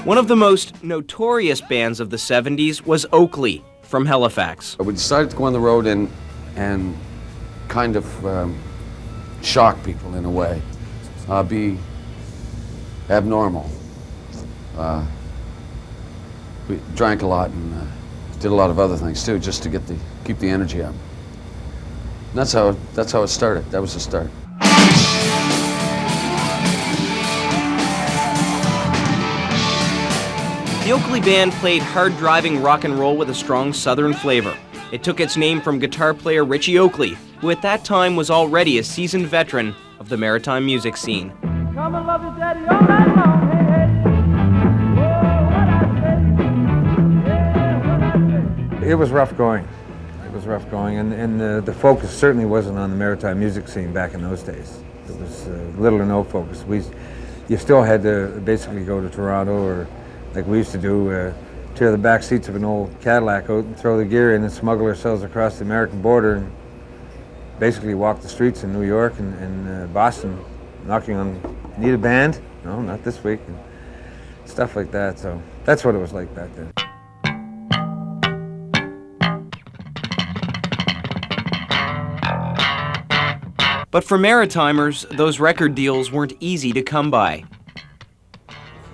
One of the most notorious bands of the 70s was Oakley from Halifax. We decided to go on the road and kind of shock people in a way, be abnormal. We drank a lot and did a lot of other things too, just to keep the energy up. And that's how it started. That was the start. The Oakley Band played hard-driving rock and roll with a strong southern flavor. It took its name from guitar player Ritchie Oakley, who at that time was already a seasoned veteran of the maritime music scene. Come and love your daddy all night long, hey, hey. It was rough going. It was rough going, and the focus certainly wasn't on the maritime music scene back in those days. It was little or no focus. You still had to basically go to Toronto, or like we used to do, tear the back seats of an old Cadillac out and throw the gear in and smuggle ourselves across the American border and basically walk the streets in New York and Boston, knocking on, need a band? No, not this week, and stuff like that. So that's what it was like back then. But for Maritimers, those record deals weren't easy to come by.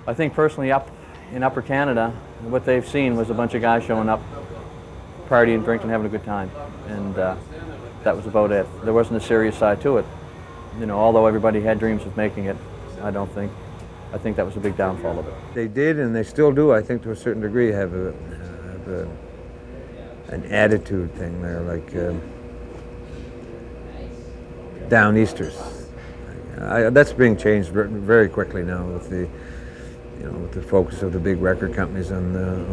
I think personally up in Upper Canada, what they've seen was a bunch of guys showing up, partying, drinking, having a good time, and that was about it. There wasn't a serious side to it. You know, although everybody had dreams of making it, I think that was a big downfall of it. They did, and they still do, I think to a certain degree, have an attitude thing there, like down Easters. That's being changed very quickly now with the focus of the big record companies on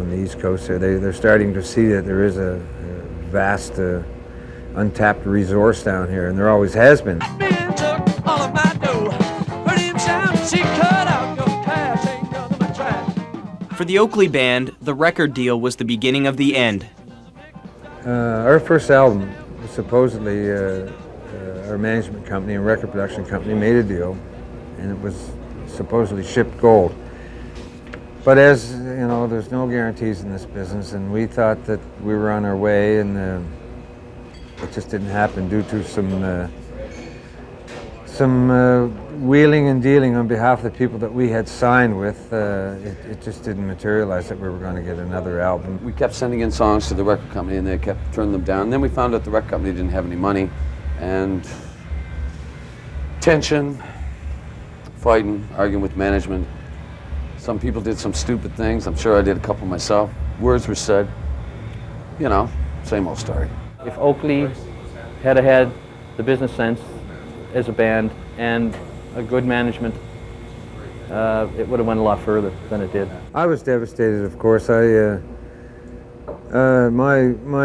the East Coast. They're starting to see that there is a vast, untapped resource down here, and there always has been. For the Oakley Band, the record deal was the beginning of the end. Our first album was supposedly our management company and record production company made a deal, and it was supposedly shipped gold. But as you know, there's no guarantees in this business, and we thought that we were on our way, and it just didn't happen due to some wheeling and dealing on behalf of the people that we had signed with. It just didn't materialize that we were going to get another album. We kept sending in songs to the record company, and they kept turning them down. And then we found out the record company didn't have any money, and tension, fighting, arguing with management. Some people did some stupid things. I'm sure I did a couple myself. Words were said. You know, same old story. If Oakley had had the business sense as a band and a good management, it would have went a lot further than it did. I was devastated, of course. My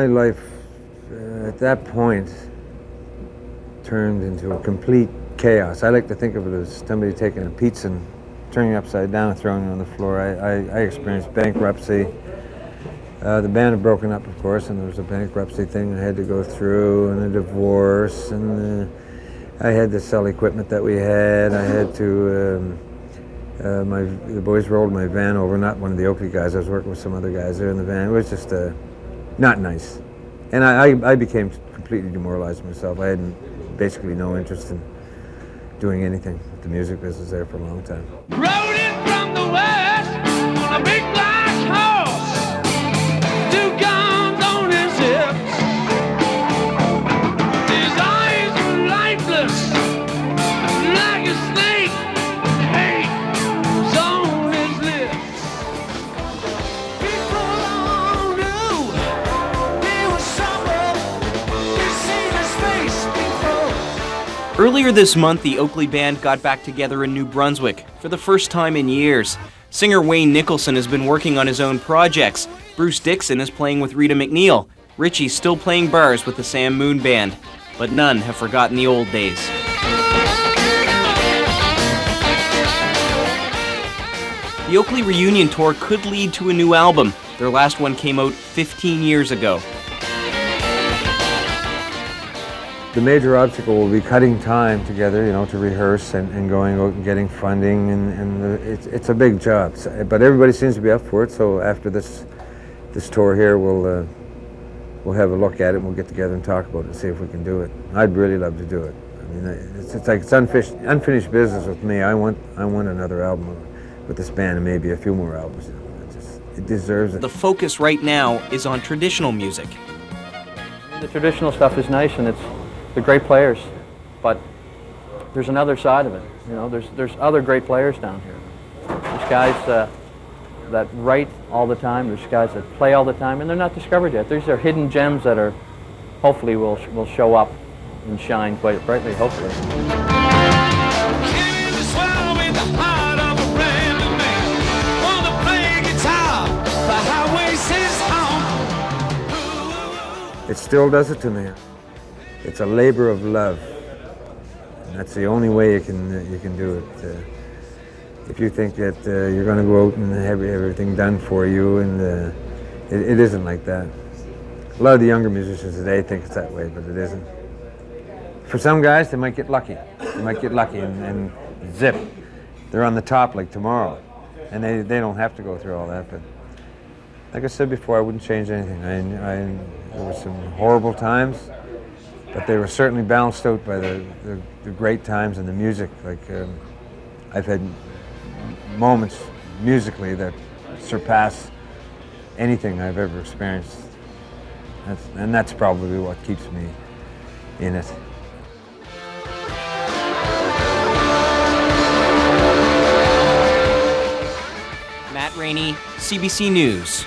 life at that point turned into a complete chaos. I like to think of it as somebody taking a pizza and turning it upside down and throwing it on the floor. I experienced bankruptcy. The band had broken up, of course, and there was a bankruptcy thing I had to go through, and a divorce, and I had to sell equipment that we had. I had to, the boys rolled my van over, not one of the Oakley guys, I was working with some other guys there in the van. It was just not nice. And I became completely demoralized myself. I had basically no interest in doing anything with the music business there for a long time. Rode in from the west on a big black horse, 2 guns on his hips. His eyes were lifeless, like a snake. Hate was on his lips. People all knew he was trouble. You've seen his face before. Earlier this month, the Oakley Band got back together in New Brunswick for the first time in years. Singer Wayne Nicholson has been working on his own projects. Bruce Dixon is playing with Rita McNeil. Ritchie's still playing bars with the Sam Moon Band. But none have forgotten the old days. The Oakley reunion tour could lead to a new album. Their last one came out 15 years ago. The major obstacle will be cutting time together, you know, to rehearse and going out and getting funding, and it's a big job. But everybody seems to be up for it. So after this tour here, we'll have a look at it and we'll get together and talk about it and see if we can do it. I'd really love to do it. I mean, it's like it's unfinished business with me. I want another album with this band and maybe a few more albums. It deserves it. The focus right now is on traditional music. The traditional stuff is nice and they're great players, but there's another side of it. You know, there's other great players down here. There's guys that write all the time. There's guys that play all the time, and they're not discovered yet. These are hidden gems that are hopefully will show up and shine quite brightly. Hopefully. It still does it to me. It's a labor of love, and that's the only way you can do it. If you think that you're going to go out and have everything done for you, and it isn't like that. A lot of the younger musicians today think it's that way, but it isn't. For some guys, they might get lucky. They might get lucky and zip, they're on the top like tomorrow, and they don't have to go through all that. But like I said before, I wouldn't change anything. There were some horrible times, but they were certainly balanced out by the great times and the music. Like I've had moments musically that surpass anything I've ever experienced. And that's probably what keeps me in it. Matt Rainey, CBC News.